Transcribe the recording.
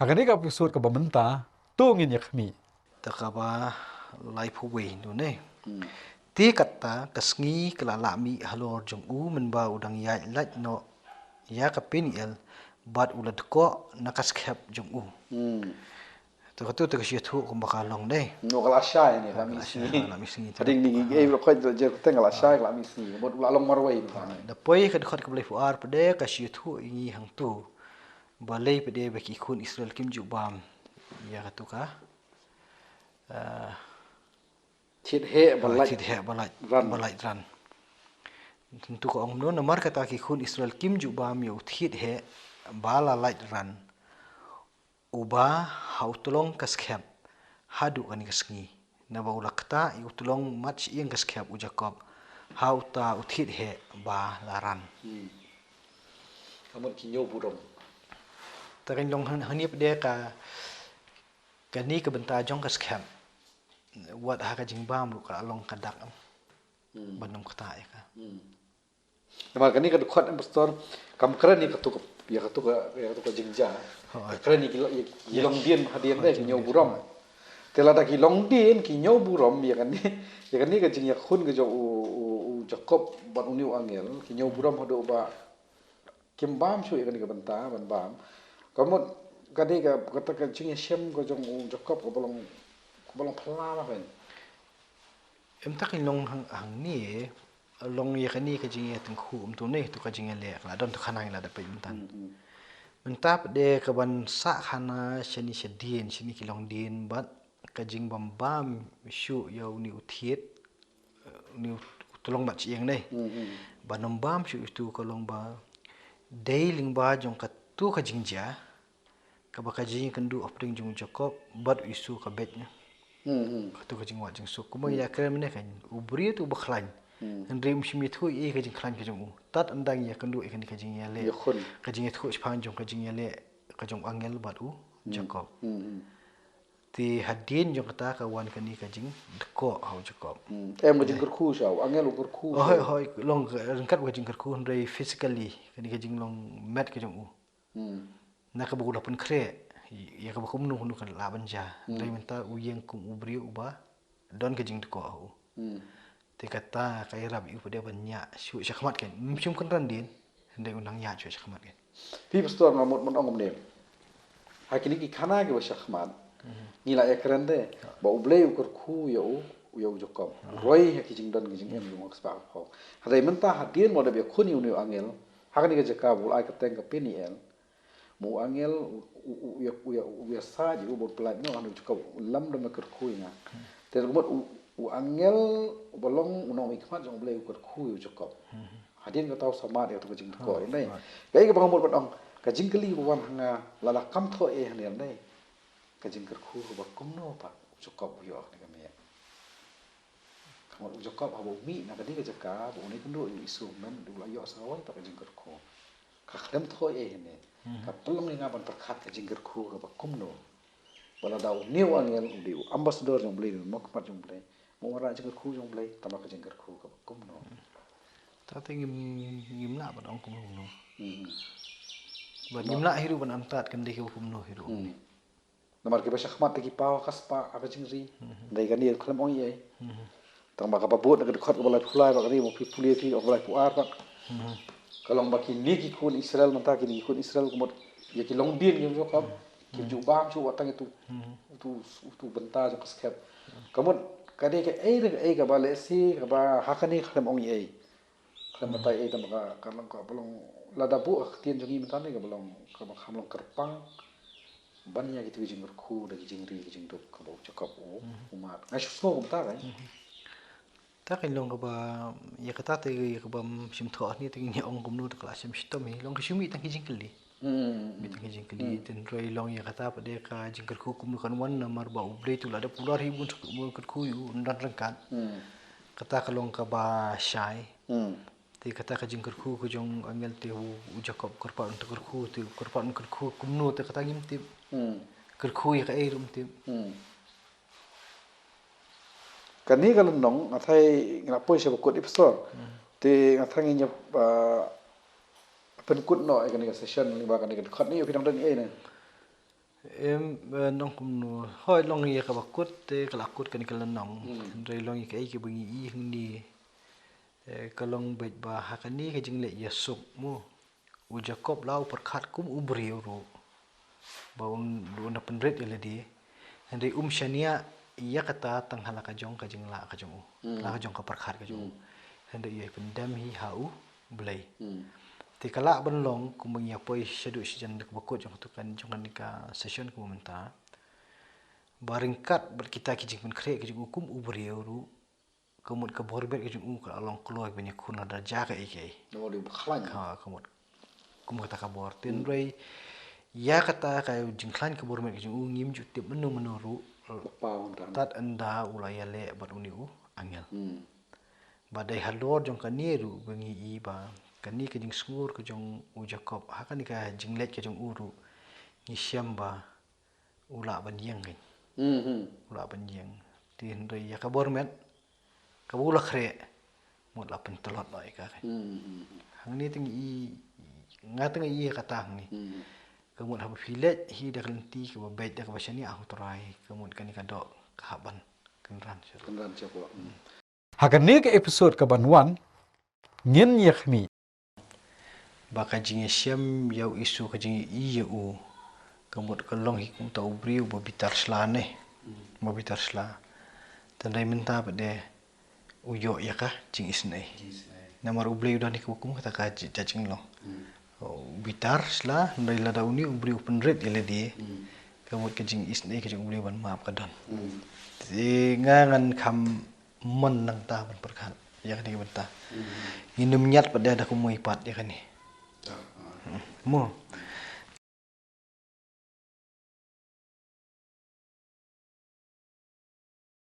Akan ni episode ka bamenta tu ngin yakmi. Takaba life away no ne. Ti kata kasngi kelalami halor jong menba udang ya lat no ya kapin el bat ulad ko nakaskep jong Tu katu tu kasih tu ko bakalong ne. No kalasya ni kami sini. Hading ni lo ko je teng kalasya kami sini. Mod ulalong marway ni. Dapoi kad khot kablai fuar pade kasih tu ingi hang tu. Balai pade baki kun Israel kim jubam. Ya katu ka. Thit he balai. Thit he balai. Ran. Balai ran. Tentu ko ong no namar kata ki kun Israel kim jubam yo thit he bala light ran. Uba hautulong kaskhep hadu kan kasngi. Naba ulakta iutulong match iyang kaskhep u Jacob. Hauta uthit he ba laran. Kamu kinyo burom. Takin long hanip de ka kani ka benta jong kaskhep. Wat ha ka jingbam lu ka long kadak. Banum kata ya ka. Nama kani ka dukhat am pastor kam keren ni katuk ya katuk jingja. Keren ni kilong dien hadian deh kinyo burom. Telada kilong dien kinyo burom ya kani ka jing ya khun ka jo u Jacob ban uniu angel kinyo burom hado ba kimbam shu ya kani ka benta ban bam. Kamu kani ka kata ka jing ya shem ka jong u Jacob ka bolong phala ma kan. Em takin long hang ni long ya kani ka jing ya tengku tu ne tu ka jing ya lek la don tu khanang la dapat mentan. Mentap de ka ban sa khana shani shadien shini kilong din bat ka jing bam bam shu yo ni uthiet ni tulong bat chieng ne. Banom bam shu tu ka long ba dei ling ba jong ka tu ka jing ja ka ba ka jing kan du opring jong Jacob bat isu ka bet nya. Ka tu ka jing wa jing su kuma ya krem ne kan ubri tu bakhlain. Andrim shimi thu e ka jing khlan ka jong tat andang ya kan du e kan ka jing ya le ka jing thu spang jong ka jing ya le ka jong angel bat u Jacob. Ti hadin jong kata ka wan kan ni ka jing deko hau Jacob. Em ka jing kerku sao angel ukur ku. Hoi long rengkat ka jing kerku ndai physically kan ka jing long met ka jong u. Na ka buku pun kre ya ka bakum nu kan laban ja. Ndai minta u yeng kum ubri u ba don ka jing deko hau. Ti kata ka irab u pada banyak syu syakmat kan. Mchum kan randin ndai unang ya syu syakmat kan. Pi pastor ngamut mon ongom dem. Hakini ki khana ke syakmat. Nila ya keren deh. Ba ublei ukur ku yo Jacob. Roy haki jing don jing em yung ekspa ko. Hadai mentah hadien mo da be khuni unu angel. Hakani ke Jacob ul ai kateng ke Peniel. Mu angel u sa ji u bot plat no anu Jacob lam da maker ku nga. Te kumot u angel bolong unong ikmat jong ublei ukur ku yo Jacob. Hadien ka tau sama dia tu ke jing ko ini. Kai ke bangun bot ong ka jing keli buwan hanga lala kam tho e hanian dai. Ka jing kerku ba kumno pa Jacob yo ni kami. Kamu Jacob abo mi na kadi ka jaka bo ni kendo isu men du la yo sawan pa ka jing kerku. Ka khlem tho e ne. Ka pelong ni ngaban perkhat ka jing kerku ba kumno. Bala daw new angel udiu ambassador jong blai mo kmat jong blai. Mo wara jing kerku jong blai tama ka jing kerku ka kumno. Ta te ngim na ban ong kum no. Ban ngim na hiru ban antat kan dei kum no hiru. Namar ke basya khmat ki paw kaspa aka jingri dai kan ni khlem oi ai tang ba ka babut ka khot ka balai phulai ba ka ri mo pi puli ki ok balai puar ba kalong ba ki ni ki kun Israel manta ki ni kun Israel kumot ya ki long din ki Jacob ki ju bam chu watang itu tu benta jo kaskep kamot ka de ke ai ka ba le si ka ba hakani khlem oi ai khlem mata ai tam ka kalong ka balong ladabu tien jongi manta ni ka balong ka ba khamlong kerpang banyak gitu jing berku dari jing ri jing dok kalau cakap umat ngasih semua kumta kan Ta kan long ka ba ya kata te ka ba sim tho ni te ni ong kum no ta kala sim stom long ka simi ta ki jing kali. Mi ta ki jing kali ten roi long ya kata pa de ka jing kerku kum kan wan namar ba ublei tu la da pular hibun kerku yu ndan rengkat. Kata ka long ka ba syai. Ti kata ka jing kerku ku jong angel te u Jacob korpa untuk kerku te korpa untuk kerku kumno te kata ngim te kerku ya ka rum te kan ni kan nong athai ngapoi se bakut ipsor te ngathang nya pen kut no kan ni session ni ba kan ni khot ni pi dang dan ni ne nong kum nu hoi long ye ka bakut te kalakut kan kala nong rei long ye kai ke bungi I hung ni kalong bet ba hakani ke jing le ye sup mu u Jacob lau perkhat kum u beriu ru ba un na penret ye di hande shania ia kata tang hala ka jong ka jing la ka jong la ka jong ka perkhat ka jong hande ye pendam hi hau blai ti kala ban long kum ya poi shadu sijan de bakut jong tu kan jong kan ka session kum menta baringkat ber kita ki jing pen kre ki jing kum u beriu ru kemut ke borbet ke jing ka along keluar banyak kun ada jaga ike no di khlan ha kum kata ka bor tin rei ya kata ka jing klan ke borbet ke jing ngim ju tip menu menuru pa on tan tat anda ulaya le bat uni angel badai halor jong kaniru bengi I ba kani ke jing sngur ke jong u Jacob hakani ka jing let ke jong uru ni syamba ula ban yang kan ula ban yang tin rei ya ka bormet ka bula khre mut la pen telot noi ka kan hang ni ting I ngateng I kata hang ni kemut ha filet hi da klenti ke bet da ka basani ah torai kemut kani ka dok ka haban kenran siapa Hakani ke episode ke banwan ngin ye khmi baka jing syam yau isu ka jing I u kemut kelong hi kum tau briu bo bitar slane bo bitar sla tandai menta pade uyo ya ka jing isnai namar ublei udah ni hukum kata ka jing long bitar sla ndai la dauni ubriu penret ile di kemut ka jing isnai ka jing ubriu ban maaf kadan ngan kam men nang ta ban perkhat ya kan ni benta inum nyat pada ada kumui pat ya kan ni mo